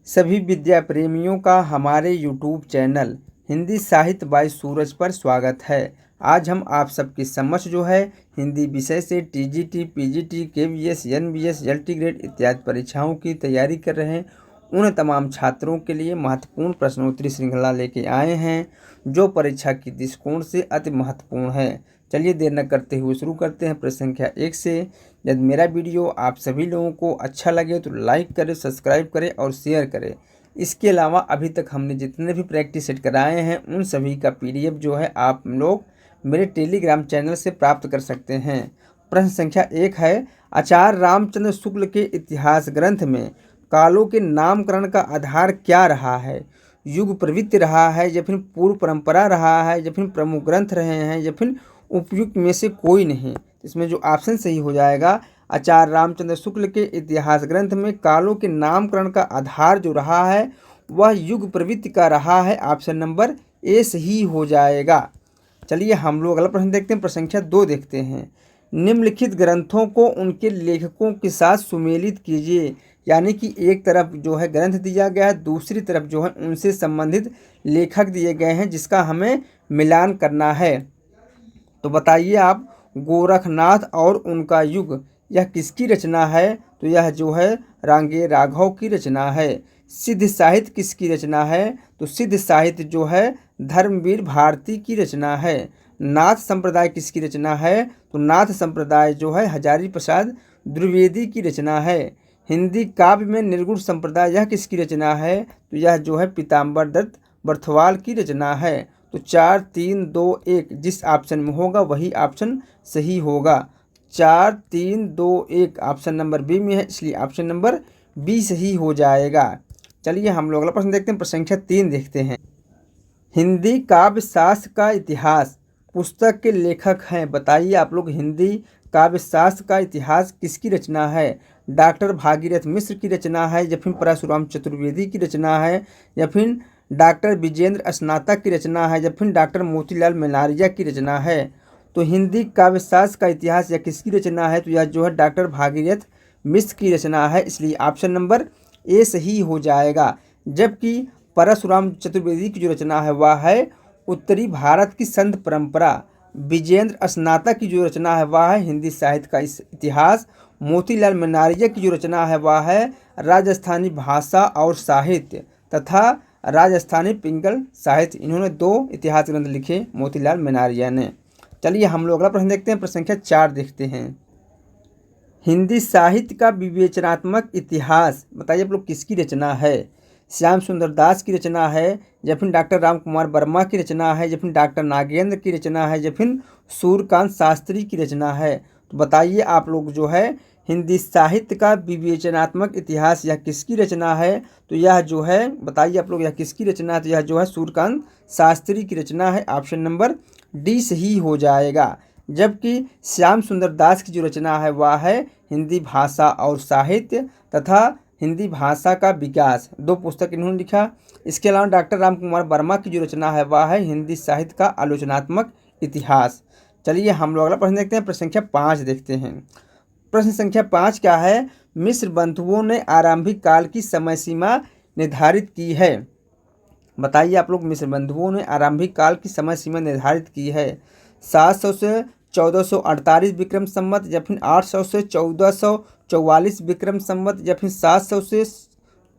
सभी विद्या प्रेमियों का हमारे यूट्यूब चैनल हिंदी साहित्य बाय सूरज पर स्वागत है। आज हम आप सबकी समक्ष जो है हिंदी विषय से TGT, PGT, KVS, NBS, LT grade इत्यादि परीक्षाओं की तैयारी कर रहे हैं उन तमाम छात्रों के लिए महत्वपूर्ण प्रश्नोत्तरी श्रृंखला लेके आए हैं जो परीक्षा की दृष्टिकोण से अति महत्वपूर्ण है। चलिए देर न करते हुए शुरू करते हैं प्रश्न संख्या 1 से। यदि मेरा वीडियो आप सभी लोगों को अच्छा लगे तो लाइक करें, सब्सक्राइब करें और शेयर करें। इसके अलावा अभी तक हमने जितने भी प्रैक्टिस सेट कराए हैं उन सभी का पीडीएफ जो है आप लोग मेरे टेलीग्राम चैनल से प्राप्त कर सकते हैं। प्रश्न संख्या 1 है, आचार्य रामचंद्र शुक्ल के इतिहास ग्रंथ में कालों के नामकरण का आधार क्या रहा है? युग प्रवृत्ति रहा है या फिर पूर्व परंपरा रहा है या फिर प्रमुख ग्रंथ रहे हैं या फिर उपयुक्त में से कोई नहीं? इसमें जो ऑप्शन सही हो जाएगा, आचार्य रामचंद्र शुक्ल के इतिहास ग्रंथ में कालों के नामकरण का आधार जो रहा है वह युग प्रवृत्ति का रहा है। ऑप्शन नंबर ए सही हो जाएगा। चलिए हम लोग अगला प्रश्न देखते हैं। प्रश्न संख्या 2 देखते हैं। निम्नलिखित ग्रंथों को उनके लेखकों के साथ सुमेलित कीजिए। यानी कि एक तरफ जो है ग्रंथ दिया गया है, दूसरी तरफ जो है उनसे संबंधित लेखक दिए गए हैं जिसका हमें मिलान करना है। तो बताइए आप, गोरखनाथ और उनका युग यह किसकी रचना है? तो यह जो है रांगे राघव की रचना है। सिद्ध साहित्य किसकी रचना है? तो सिद्ध साहित्य जो है धर्मवीर भारती की रचना है। नाथ संप्रदाय किसकी रचना है? तो नाथ संप्रदाय जो है हजारी प्रसाद द्विवेदी की रचना है। हिंदी काव्य में निर्गुण संप्रदाय यह किसकी रचना है? तो यह जो है पीताम्बर दत्त बर्थवाल की रचना है। तो 4, 3, 2, 1 जिस ऑप्शन में होगा वही ऑप्शन सही होगा। 4, 3, 2, 1 ऑप्शन नंबर बी में है, इसलिए ऑप्शन नंबर बी सही हो जाएगा। चलिए हम लोग अगला प्रश्न देखते हैं। प्रश्न संख्या 3 देखते हैं। हिंदी काव्य शास्त्र का इतिहास पुस्तक के लेखक हैं। बताइए आप लोग, हिंदी काव्य शास्त्र का इतिहास किसकी रचना है? डॉक्टर भागीरथ मिश्र की रचना है या फिर परशुराम चतुर्वेदी की रचना है या फिर डॉक्टर विजेंद्र स्नातक की रचना है या फिर डॉक्टर मोतीलाल मेनारिया की रचना है? तो हिंदी काव्य शास्त्र का इतिहास यह किसकी रचना है? तो यह जो है डॉक्टर भागीरथ मिश्र की रचना है, इसलिए ऑप्शन नंबर ए सही हो जाएगा। जबकि परशुराम चतुर्वेदी की जो रचना है वह है उत्तरी भारत की संत परंपरा। विजेंद्र स्नातक की जो रचना है वह है हिंदी साहित्य का इतिहास। मोतीलाल मेनारिया की जो रचना है वह है राजस्थानी भाषा और साहित्य तथा राजस्थानी पिंगल साहित्य। इन्होंने 2 इतिहास ग्रंथ लिखे मोतीलाल मेनारिया ने। चलिए हम लोग अगला प्रश्न देखते हैं। प्रश्न संख्या 4 देखते हैं। हिंदी साहित्य का विवेचनात्मक इतिहास बताइए आप लोग किसकी रचना है? श्याम सुंदर दास की रचना है या फिर डॉक्टर राम कुमार वर्मा की रचना है या फिर डॉक्टर नागेंद्र की रचना है या फिर सूर्यकांत शास्त्री की रचना है? तो बताइए आप लोग जो है हिंदी साहित्य का विवेचनात्मक इतिहास यह किसकी रचना है? तो यह जो है बताइए आप लोग यह किसकी रचना है? तो यह जो है सूर्यकांत शास्त्री की रचना है। ऑप्शन नंबर डी सही हो जाएगा। जबकि श्याम सुंदर दास की जो रचना है वह है हिंदी भाषा और साहित्य तथा हिंदी भाषा का विकास। 2 पुस्तक इन्होंने लिखा। इसके अलावा डॉक्टर राम कुमार वर्मा की जो रचना है वह है हिंदी साहित्य का आलोचनात्मक इतिहास। चलिए हम लोग अगला प्रश्न देखते हैं। प्रश्न संख्या 5 देखते हैं। प्रश्न संख्या 5 क्या है? मिश्र बंधुओं ने आरंभिक काल की समय सीमा निर्धारित की है। बताइए आप लोग, मिश्र बंधुओं ने आरंभिक काल की समय सीमा निर्धारित की है। 700 से 1448 विक्रम संवत या फिर 800 से 1444 विक्रम संवत या फिर 700 से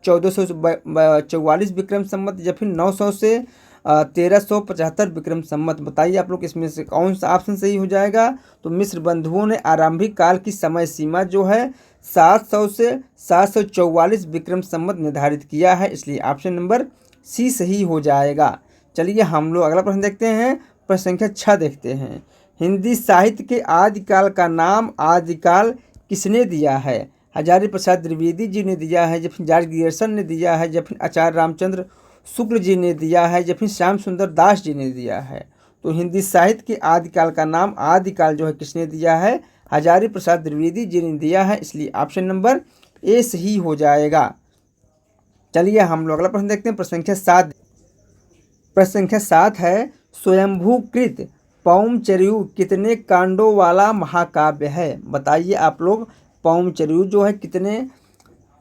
1444 विक्रम संवत या फिर 900 से 1375 विक्रम संवत। बताइए आप लोग इसमें से कौन सा ऑप्शन सही हो जाएगा? तो मिश्र बंधुओं ने आरंभिक काल की समय सीमा जो है 700 से 744 विक्रम संवत निर्धारित किया है, इसलिए ऑप्शन नंबर सी सही हो जाएगा। चलिए हम लोग अगला प्रश्न देखते हैं। प्रश्न संख्या 6 देखते हैं। हिंदी साहित्य के आदिकाल का नाम आदिकाल किसने दिया है? हजारी प्रसाद द्विवेदी जी ने दिया है या फिर जॉर्ज ग्रियर्सन ने दिया है या फिर आचार्य रामचंद्र शुक्ल जी ने दिया है या फिर श्याम सुंदर दास जी ने दिया है? तो हिंदी साहित्य के आदिकाल का नाम आदिकाल जो है किसने दिया है? हजारी प्रसाद द्विवेदी जी ने दिया है, इसलिए ऑप्शन नंबर ए सही हो जाएगा। चलिए हम लोग अगला प्रश्न देखते हैं। प्रश्न संख्या 7। प्रश्न संख्या 7 है, स्वयंभूकृत पौमचर्यु कितने कांडों वाला महाकाव्य है? बताइए आप लोग, पौमचर्यु जो है कितने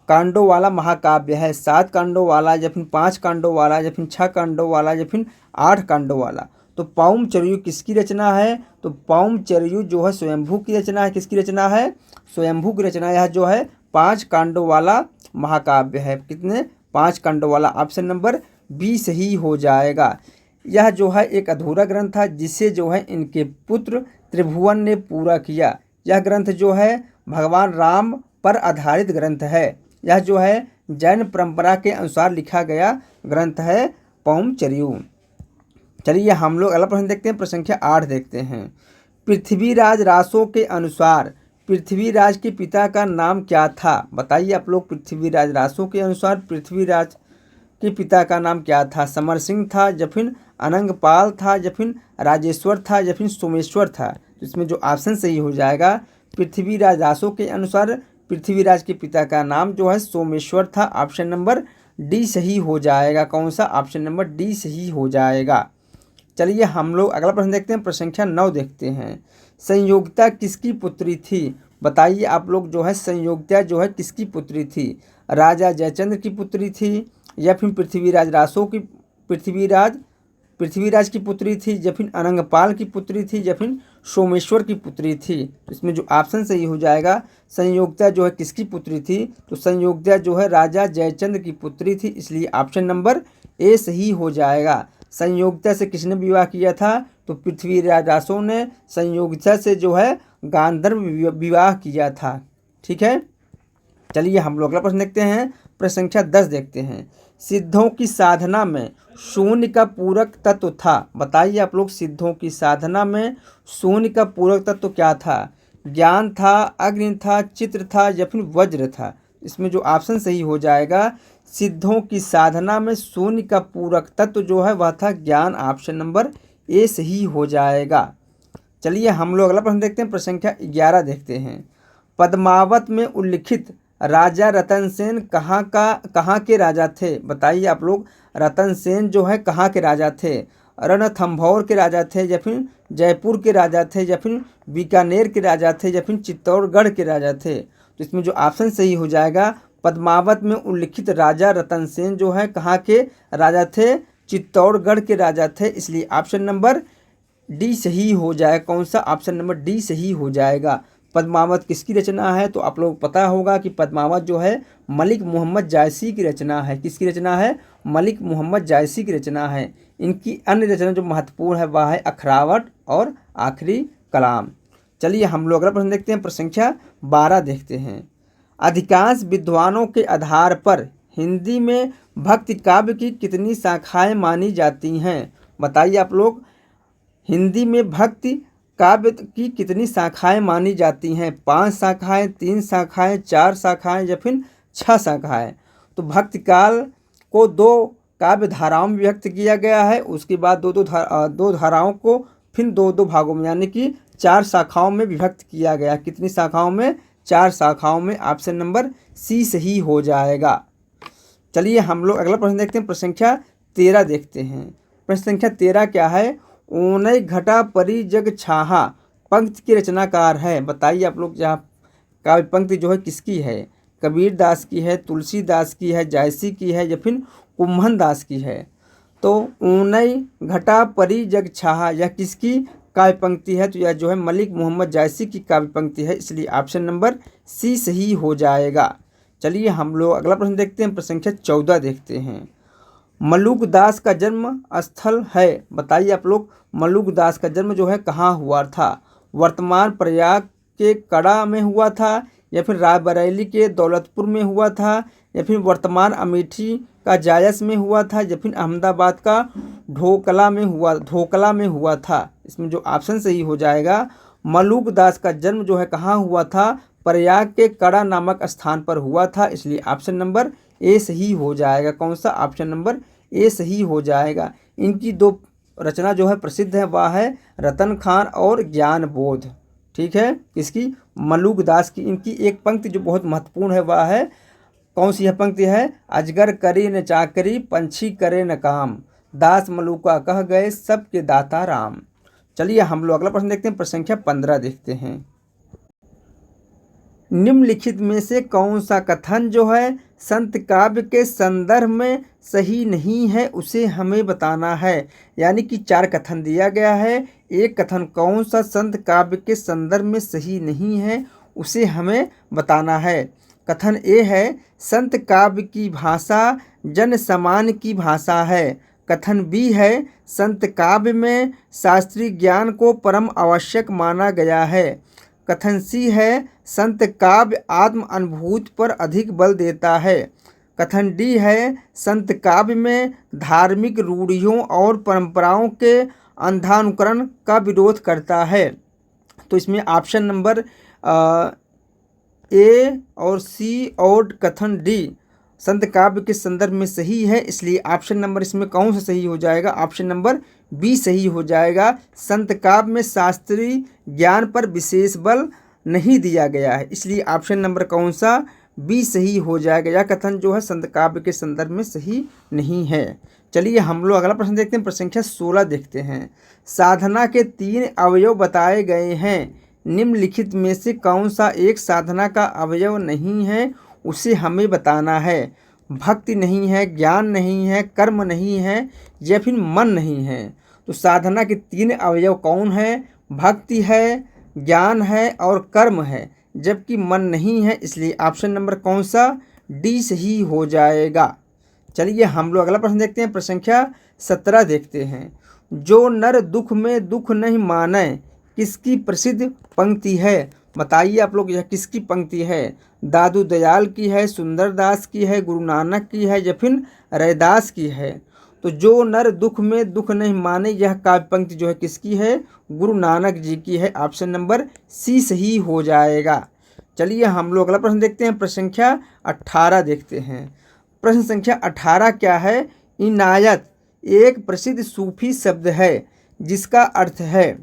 कांडों वाला महाकाव्य है। 7 कांडों वाला या फिर 5 कांडों वाला या फिर 6 कांडों वाला या फिर 8 कांडों वाला। तो पौमचर्यु किसकी रचना है? तो पौमचर्यु जो है स्वयंभू की रचना है। किसकी रचना है? स्वयंभू की रचना। यह जो है 5 कांडों वाला महाकाव्य है। कितने? 5 कांडों वाला। ऑप्शन नंबर बी सही हो जाएगा। यह जो है एक अधूरा ग्रंथ था जिसे जो है इनके पुत्र त्रिभुवन ने पूरा किया। यह ग्रंथ जो है भगवान राम पर आधारित ग्रंथ है। यह जो है जैन परंपरा के अनुसार लिखा गया ग्रंथ है पौमचर्यु। चलिए हम लोग अगला प्रश्न देखते हैं। प्रश्न संख्या 8 देखते हैं। पृथ्वीराज रासो के अनुसार पृथ्वीराज के पिता का नाम क्या था? बताइए आप लोग। पृथ्वीराज रासो के अनुसार पृथ्वीराज के पिता का नाम क्या था? समर सिंह था या फिर अनंगपाल था या फिर राजेश्वर था या फिर सोमेश्वर था? तो इसमें जो ऑप्शन सही हो जाएगा, पृथ्वीराज रासो के अनुसार पृथ्वीराज के पिता का नाम जो है सोमेश्वर था। ऑप्शन नंबर डी सही हो जाएगा। कौन सा? ऑप्शन नंबर डी सही हो जाएगा। चलिए हम लोग अगला प्रश्न देखते हैं। प्रश्न संख्या 9 देखते हैं। संयोगिता किसकी पुत्री थी? बताइए आप लोग। जो है संयोगिता जो है किसकी पुत्री थी? राजा जयचंद्र की पुत्री थी या फिर पृथ्वीराज रासो की पृथ्वीराज की पुत्री थी या फिर अनंगपाल की पुत्री थी या फिर सोमेश्वर की पुत्री थी? इसमें जो ऑप्शन सही हो जाएगा, संयोगिता जो है किसकी पुत्री थी? तो संयोगिता जो है राजा जयचंद्र की पुत्री थी, इसलिए ऑप्शन नंबर ए सही हो जाएगा। संयोगिता से किसने विवाह किया था? तो पृथ्वीराज रासो ने संयोगिता से जो है गांधर्व विवाह किया था। ठीक है। चलिए हम लोग अगला प्रश्न देखते हैं। प्रश्न संख्या 10 देखते हैं। सिद्धों की साधना में शून्य का पूरक तत्व था। बताइए आप लोग। सिद्धों की साधना में शून्य का पूरक तत्व क्या था? ज्ञान था, अग्नि था, चित्र था या फिर वज्र था? इसमें जो ऑप्शन सही हो जाएगा, सिद्धों की साधना में शून्य का पूरक तत्व जो है वह था ज्ञान। ऑप्शन नंबर ए सही हो जाएगा। चलिए हम लोग अगला प्रश्न देखते हैं। प्रश्न संख्या 11 देखते हैं। पद्मावत में उल्लिखित राजा रतन सेन कहाँ के राजा थे? बताइए आप लोग। रतन सेन जो है कहाँ के राजा थे? रणथंभौर के राजा थे या फिर जयपुर के राजा थे या फिर बीकानेर के राजा थे या फिर चित्तौड़गढ़ के राजा थे? तो इसमें जो ऑप्शन सही हो जाएगा, पद्मावत में उल्लिखित राजा रतन सेन जो है कहाँ के राजा थे? चित्तौड़गढ़ के राजा थे, इसलिए ऑप्शन नंबर डी सही हो जाएगा। कौन सा? ऑप्शन नंबर डी सही हो जाएगा। पद्मावत किसकी रचना है? तो आप लोग पता होगा कि पद्मावत जो है मलिक मोहम्मद जायसी की रचना है। किसकी रचना है? मलिक मोहम्मद जायसी की रचना है। इनकी अन्य रचना जो महत्वपूर्ण है वह है अखरावट और आखिरी कलाम। चलिए हम लोग अगला प्रश्न देखते हैं। प्रश्न संख्या 12 देखते हैं। अधिकांश विद्वानों के आधार पर हिंदी में भक्ति काव्य की कितनी शाखाएं मानी जाती हैं? बताइए आप लोग। हिंदी में भक्ति काव्य की कितनी शाखाएं मानी जाती हैं? 5 शाखाएं, 3 शाखाएं, 4 शाखाएं या फिर 6 शाखाएं? तो भक्ति काल को 2 काव्य धाराओं में व्यक्त किया गया है। उसके बाद दो धाराओं को फिर 2 भागों में यानी कि 4 शाखाओं में विभक्त किया गया। कितनी शाखाओं में? 4 शाखाओं में। ऑप्शन नंबर सी सही हो जाएगा। चलिए हम लोग अगला प्रश्न देखते हैं। प्रश्न संख्या 13 देखते हैं। प्रश्न संख्या 13 क्या है? ऊनई घटा परी जग छाहा पंक्ति के रचनाकार है। बताइए आप लोग। यहाँ काव्य पंक्ति जो है किसकी है? कबीर दास की है, तुलसीदास की है, जायसी की है या फिर कुम्हन दास की है? तो ऊनई घटा परी जग छाहा यह किसकी काव्य पंक्ति है? तो यह जो है मलिक मोहम्मद जायसी की काव्य पंक्ति है, इसलिए ऑप्शन नंबर सी सही हो जाएगा। चलिए हम लोग अगला प्रश्न देखते हैं। प्रश्न संख्या 14 देखते हैं। मलुक दास का जन्म स्थल है। बताइए आप लोग। मलुक दास का जन्म जो है कहाँ हुआ था? वर्तमान प्रयाग के कड़ा में हुआ था या फिर रायबरेली के दौलतपुर में हुआ था या फिर वर्तमान अमेठी का जायस में हुआ था या फिर अहमदाबाद का ढोकला में हुआ था? इसमें जो ऑप्शन सही हो जाएगा, मलुक दास का जन्म जो है कहाँ हुआ था? प्रयाग के कड़ा नामक स्थान पर हुआ था, इसलिए ऑप्शन नंबर ए सही हो जाएगा। कौन सा? ऑप्शन नंबर ए सही हो जाएगा। इनकी 2 रचना जो है प्रसिद्ध है वह है रतन खान और ज्ञान बोध। ठीक है। किसकी? मलुक दास की। इनकी एक पंक्ति जो बहुत महत्वपूर्ण है वह है, कौन सी यह पंक्ति है? अजगर करे न चाकरी, पंछी करे न काम, दास मलुका कह गए सबके दाता राम। चलिए हम लोग अगला प्रश्न देखते हैं। प्रश्न संख्या 15 देखते हैं। निम्नलिखित में से कौन सा कथन जो है संत काव्य के संदर्भ में सही नहीं है, उसे हमें बताना है। यानी कि 4 कथन दिया गया है, एक कथन कौन सा संत काव्य के संदर्भ में सही नहीं है, उसे हमें बताना है। कथन ए है, संत काव्य की भाषा जन सामान्य की भाषा है। कथन बी है, संत काव्य में शास्त्रीय ज्ञान को परम आवश्यक माना गया है। कथन सी है, संत काव्य आत्म अनुभूति पर अधिक बल देता है। कथन डी है, संत काव्य में धार्मिक रूढ़ियों और परंपराओं के अंधानुकरण का विरोध करता है। तो इसमें ऑप्शन नंबर ए और सी और कथन डी संत काव्य के संदर्भ में सही है, इसलिए ऑप्शन नंबर इसमें कौन सा सही हो जाएगा? ऑप्शन नंबर बी सही हो जाएगा। संत काव्य में शास्त्रीय ज्ञान पर विशेष बल नहीं दिया गया है, इसलिए ऑप्शन नंबर कौन सा? बी सही हो जाएगा। यह कथन जो है संत काव्य के संदर्भ में सही नहीं है। चलिए हम लोग अगला प्रश्न देखते हैं, प्रश्न संख्या 16 देखते हैं। साधना के 3 अवयव बताए गए हैं, निम्नलिखित में से कौन सा एक साधना का अवयव नहीं है, उसे हमें बताना है। भक्ति नहीं है, ज्ञान नहीं है, कर्म नहीं है या फिर मन नहीं है। तो साधना के 3 अवयव कौन है? भक्ति है, ज्ञान है और कर्म है, जबकि मन नहीं है, इसलिए ऑप्शन नंबर कौन सा? डी सही हो जाएगा। चलिए हम लोग अगला प्रश्न देखते हैं, प्रश्न संख्या 17 देखते हैं। जो नर दुख में दुख नहीं माने, किसकी प्रसिद्ध पंक्ति है? बताइए आप लोग, यह किसकी पंक्ति है? दादू दयाल की है, सुंदरदास की है, गुरु नानक की है या फिर रैदास की है? तो जो नर दुख में दुख नहीं माने, यह काव्य पंक्ति जो है किसकी है? गुरु नानक जी की है। ऑप्शन नंबर सी सही हो जाएगा। चलिए हम लोग अगला प्रश्न देखते हैं, प्रश्न संख्या 18 देखते हैं। प्रश्न संख्या 18 क्या है? इनायत एक प्रसिद्ध सूफी शब्द है जिसका अर्थ है।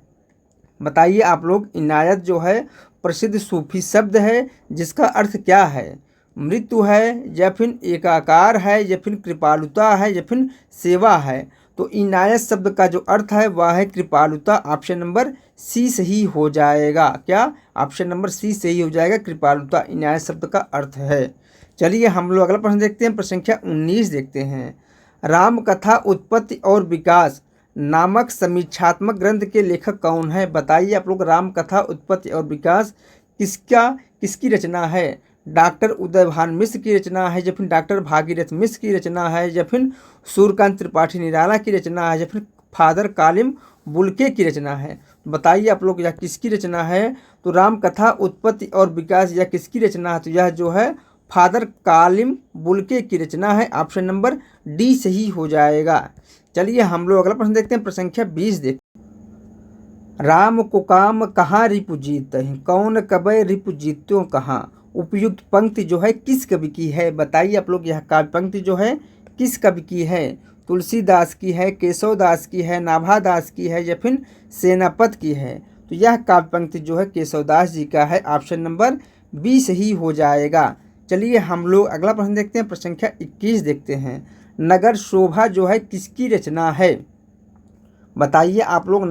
बताइए आप लोग, इनायत जो है प्रसिद्ध सूफी शब्द है जिसका अर्थ क्या है? मृत्यु है या फिर एकाकार है या फिर कृपालुता है या फिर सेवा है? तो इनायत शब्द का जो अर्थ है वह है कृपालुता। ऑप्शन नंबर सी सही हो जाएगा। क्या? ऑप्शन नंबर सी सही हो जाएगा, कृपालुता इनायत शब्द का अर्थ है। चलिए हम लोग अगला प्रश्न देखते हैं, प्रश्न संख्या 19 देखते हैं। राम कथा उत्पत्ति और विकास नामक समीक्षात्मक ग्रंथ के लेखक कौन है? बताइए आप लोग, राम कथा उत्पत्ति और विकास किसकी रचना है? डॉक्टर उदयभान मिश्र की रचना है या फिर डॉक्टर भागीरथ मिश्र की रचना है या फिर सूर्यकांत त्रिपाठी निराला की रचना है या फिर फादर कालिम बुल्के की रचना है? बताइए आप लोग, यह किसकी रचना है? तो राम कथा उत्पत्ति और विकास यह किसकी रचना है? तो यह जो है फादर कालिम बुल्के की रचना है। ऑप्शन नंबर डी सही हो जाएगा। चलिए हम लोग अगला प्रश्न देखते हैं, प्रश्न संख्या 20 देखते हैं। राम को काम कहाँ रिपु जीत हैं, कौन कबे रिपु जीत्यो कहाँ? उपयुक्त पंक्ति जो है किस कवि की है? बताइए आप लोग, यह काव्य पंक्ति जो है किस कवि की है? तुलसीदास की है, केशवदास की है, नाभादास की है या फिर सेनापत की है? तो यह काव्य पंक्ति जो है केशवदास जी का है। ऑप्शन नंबर बी सही हो जाएगा। चलिए हम लोग अगला प्रश्न देखते हैं, प्रश्न संख्या 21 देखते हैं। नगर शोभा जो है किसकी रचना है? बताइए आप लोग,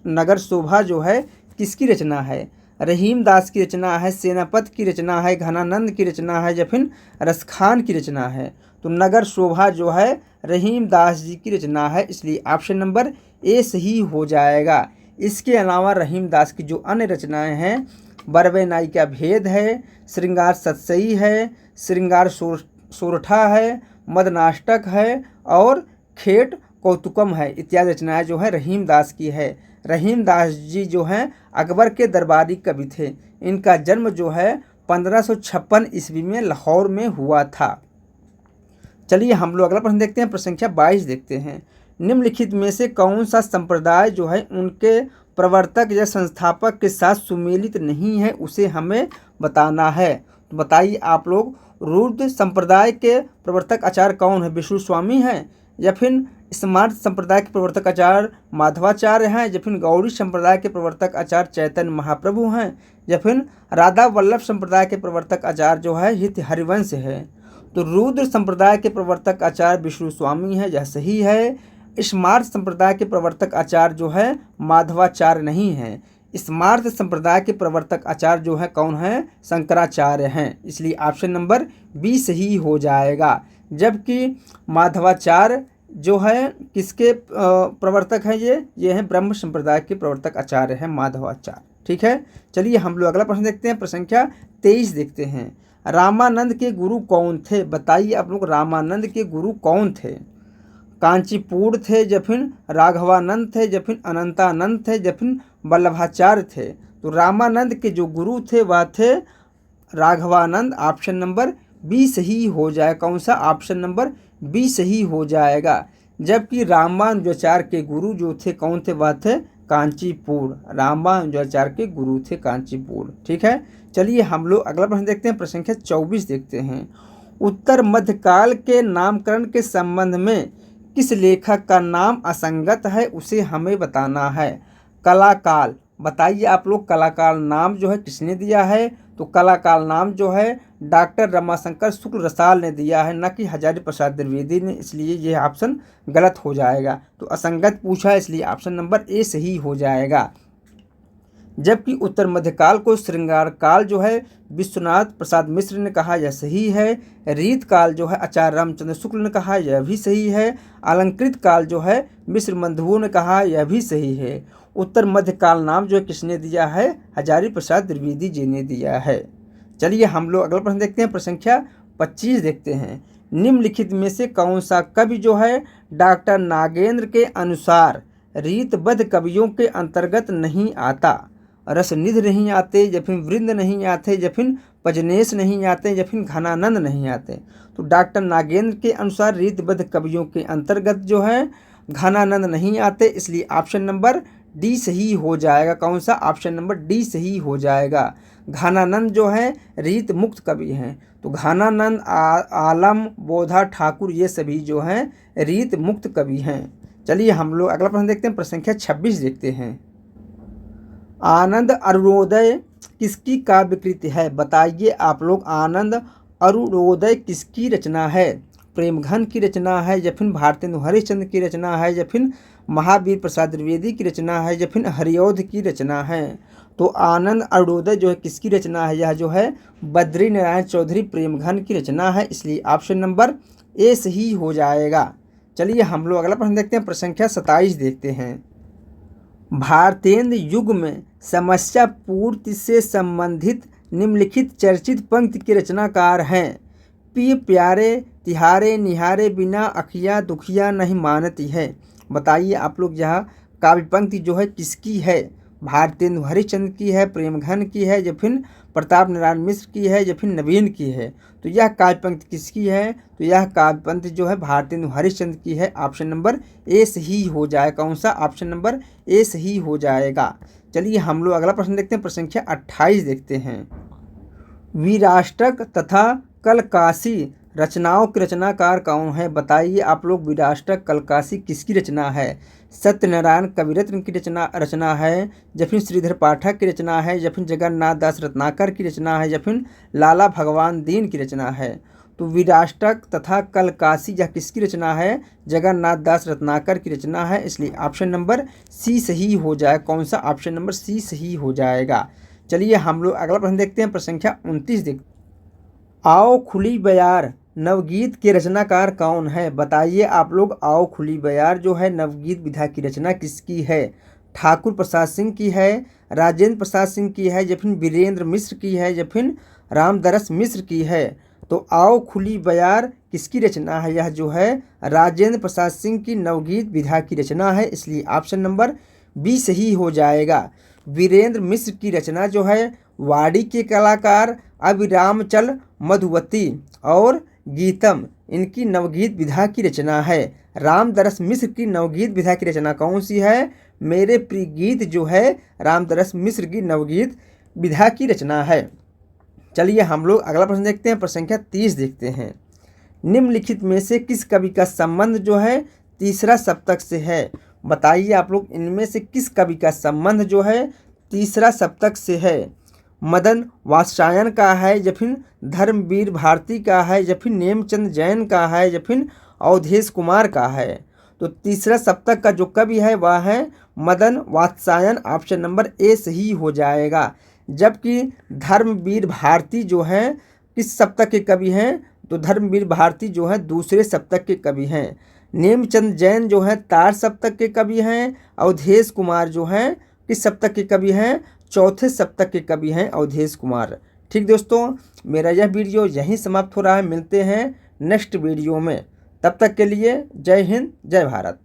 नगर शोभा जो है किसकी रचना है? रहीम दास की रचना है, सेनापत की रचना है, घनानंद की रचना है या फिर रसखान की रचना है? तो नगर शोभा जो है रहीम दास जी की रचना है, इसलिए ऑप्शन नंबर ए सही हो जाएगा। इसके अलावा रहीम दास की जो अन्य रचनाएं हैं, बरवे नाई का भेद है, श्रृंगार सतसई है, श्रृंगार सोरठा है, मदनाष्टक है और खेट कौतुकम है, इत्यादि रचनाएं जो है रहीम दास की है। रहीम दास जी जो हैं अकबर के दरबारी कवि थे। इनका जन्म जो है 1556 ईस्वी में लाहौर में हुआ था। चलिए हम लोग अगला प्रश्न देखते हैं, प्रश्न संख्या 22 देखते हैं। निम्नलिखित में से कौन सा संप्रदाय जो है उनके प्रवर्तक या संस्थापक के साथ सुमेलित नहीं है, उसे हमें बताना है। तो बताइए आप लोग, रुद्र संप्रदाय के प्रवर्तक आचार्य कौन है? विष्णु स्वामी हैं या फिर स्मार्त संप्रदाय के प्रवर्तक आचार्य माधवाचार्य हैं या फिर गौड़ी संप्रदाय के प्रवर्तक आचार्य चैतन्य महाप्रभु हैं या फिर राधा वल्लभ संप्रदाय के प्रवर्तक आचार्य जो है हित हरिवंश है? तो रुद्र संप्रदाय के प्रवर्तक आचार्य विष्णु स्वामी है, यह सही है। स्मार्त संप्रदाय के प्रवर्तक आचार्य जो है माधवाचार्य नहीं है। स्मार्त संप्रदाय के प्रवर्तक आचार्य जो है कौन है? शंकराचार्य हैं, इसलिए ऑप्शन नंबर बी सही हो जाएगा। जबकि माधवाचार्य जो है किसके प्रवर्तक हैं? ये हैं ब्रह्म संप्रदाय के प्रवर्तक आचार्य हैं माधवाचार्य। ठीक है, चलिए हम लोग अगला प्रश्न देखते हैं। प्रश्न संख्या 23 देखते हैं। रामानंद के गुरु कौन थे? बताइए आप लोग, रामानंद के गुरु कौन थे? कांचीपुर थे, या फिर राघवानंद थे, या फिर अनंतानंद थे, या फिर वल्लभाचार्य थे? तो रामानंद के जो गुरु थे वह थे राघवानंद। ऑप्शन नंबर बी सही हो जाए। कौन सा? ऑप्शन नंबर बी सही हो जाएगा। जबकि रामानुजाचार्य के गुरु जो थे कौन थे? वह थे कांचीपुर। रामानुजाचार्य के गुरु थे कांचीपुर। ठीक है, चलिए हम लोग अगला प्रश्न देखते हैं। प्रश्न संख्या 24 देखते हैं। उत्तर मध्यकाल के नामकरण के संबंध में किस लेखक का नाम असंगत है उसे हमें बताना है। कलाकाल, बताइए आप लोग, कलाकाल नाम जो है किसने दिया है? तो कलाकाल नाम जो है डॉक्टर रमाशंकर शुक्ल रसाल ने दिया है, न कि हजारी प्रसाद द्विवेदी ने, इसलिए ये ऑप्शन गलत हो जाएगा। तो असंगत पूछा है, इसलिए ऑप्शन नंबर ए सही हो जाएगा। जबकि उत्तर मध्यकाल को श्रृंगार काल जो है विश्वनाथ प्रसाद मिश्र ने कहा, यह सही है। रीत काल जो है आचार्य रामचंद्र शुक्ल ने कहा, यह भी सही है। अलंकृत काल जो है मिश्र बंधुओं ने कहा, यह भी सही है। उत्तर मध्यकाल नाम जो है किसने दिया है? हजारी प्रसाद द्विवेदी जी ने दिया है। चलिए हम लोग अगला प्रश्न देखते हैं। प्रश्न संख्या 25 देखते हैं। निम्नलिखित में से कौन सा कवि जो है डॉक्टर नागेंद्र के अनुसार रीतबद्ध कवियों के अंतर्गत नहीं आता? रसनिधि नहीं आते, या फिर वृंद नहीं आते, या फिर पजनेश नहीं आते, या फिर घनानंद नहीं आते? तो डॉक्टर नागेंद्र के अनुसार रीतबद्ध कवियों के अंतर्गत जो है घनानंद नहीं आते, इसलिए ऑप्शन नंबर डी सही हो जाएगा। कौन सा? ऑप्शन नंबर डी सही हो जाएगा। घनानंद जो है रीत मुक्त कवि हैं, तो घनानंद, आलम, बोधा, ठाकुर ये सभी जो हैं रीत मुक्त कवि हैं। चलिए हम लोग अगला प्रश्न देखते हैं। प्रश्न संख्या 26 देखते हैं। आनंद अरुणोदय किसकी काव्यकृति है? बताइए आप लोग, आनंद अरुणोदय किसकी रचना है? प्रेमघन की रचना है, या फिर भारतेंदु हरिश्चंद्र की रचना है, या फिर महावीर प्रसाद द्विवेदी की रचना है, या फिर हरिऔध की रचना है? तो आनंद अरुणोदय जो है किसकी रचना है? यह जो है बद्री नारायण चौधरी प्रेमघन की रचना है, इसलिए ऑप्शन नंबर ए सही हो जाएगा। चलिए हम लोग अगला प्रश्न देखते हैं। प्रश्न संख्या 27 देखते हैं। भारतेंद्र युग में समस्या पूर्ति से संबंधित निम्नलिखित चर्चित पंक्ति के रचनाकार हैं। पिय प्यारे तिहारे निहारे बिना अखिया दुखिया नहीं मानती है। बताइए आप लोग, यह काव्य पंक्ति जो है किसकी है? भारतेंदु हरिश्चंद्र की है, प्रेमघन की है, या फिर प्रताप नारायण मिश्र की है, या फिर नवीन की है? तो यह काव्य पंक्ति किसकी है? तो यह काव्य पंक्ति जो है भारतेंदु हरिश्चंद्र की है। ऑप्शन नंबर ए सही हो जाए। कौन सा? ऑप्शन नंबर ए सही हो जाएगा। चलिए हम लोग अगला प्रश्न देखते हैं। प्रश्न संख्या 28 देखते हैं। वीराष्टक तथा कलकासी रचनाओं के रचनाकार कौन है? बताइए आप लोग, वीराष्टक कलकासी किसकी रचना है? सत्यनारायण कविरत्न की रचना है, या फिर श्रीधर पाठक की रचना है, या फिर जगन्नाथ दास रत्नाकर की रचना है, या फिर लाला भगवान दीन की रचना है? तो वीराष्टक तथा कलकासी यह किसकी रचना है? जगन्नाथ दास रत्नाकर की रचना है, इसलिए ऑप्शन नंबर सी सही हो जाए। कौन सा? ऑप्शन नंबर सी सही हो जाएगा। चलिए हम लोग अगला प्रश्न देखते हैं। प्रश्न संख्या 29 देखते हैं। आओ खुली बयार नवगीत के रचनाकार कौन है? बताइए आप लोग, आओ खुली बयार जो है नवगीत विधा की रचना किसकी है? ठाकुर प्रसाद सिंह की है, राजेंद्र प्रसाद सिंह की है, या फिर वीरेंद्र मिश्र की है, या फिर रामदरस मिश्र की है? तो आओ खुली बयार किसकी रचना है? यह जो है राजेंद्र प्रसाद सिंह की नवगीत विधा की रचना है, इसलिए ऑप्शन नंबर बी सही हो जाएगा। वीरेंद्र मिश्र की रचना जो है वाड़ी के कलाकार अभिरामचल मधुवती और गीतम, इनकी नवगीत विधा की रचना है। रामदरस मिश्र की नवगीत विधा की रचना कौन सी है? मेरे प्रिय गीत जो है रामदरस मिश्र की नवगीत विधा की रचना है। चलिए हम लोग अगला प्रश्न देखते हैं। प्रश्न संख्या 30 देखते हैं। निम्नलिखित में से किस कवि का संबंध जो है तीसरा सप्तक से है? बताइए आप लोग, इनमें से किस कवि का संबंध जो है तीसरा सप्तक से है? मदन वात्स्यायन का है, या फिर धर्मवीर भारती का है, या फिर नेमचंद जैन का है, या फिर अवधेश कुमार का है? तो तीसरा सप्तक का जो कवि है वह है Madan Vatsayan, option number A सही हो जाएगा। जबकि धर्मवीर भारती जो हैं किस सप्तक के कवि हैं, तो धर्मवीर भारती जो है दूसरे सप्तक के कवि हैं। नेमचंद जैन जो है तार सप्तक के कवि हैं। अवधेश कुमार जो हैं किस सप्तक के कवि हैं, चौथे सप्तक के कवि हैं अवधेश कुमार। ठीक दोस्तों, मेरा यह वीडियो यहीं समाप्त हो रहा है। मिलते हैं नेक्स्ट वीडियो में, तब तक के लिए जय हिंद जय भारत।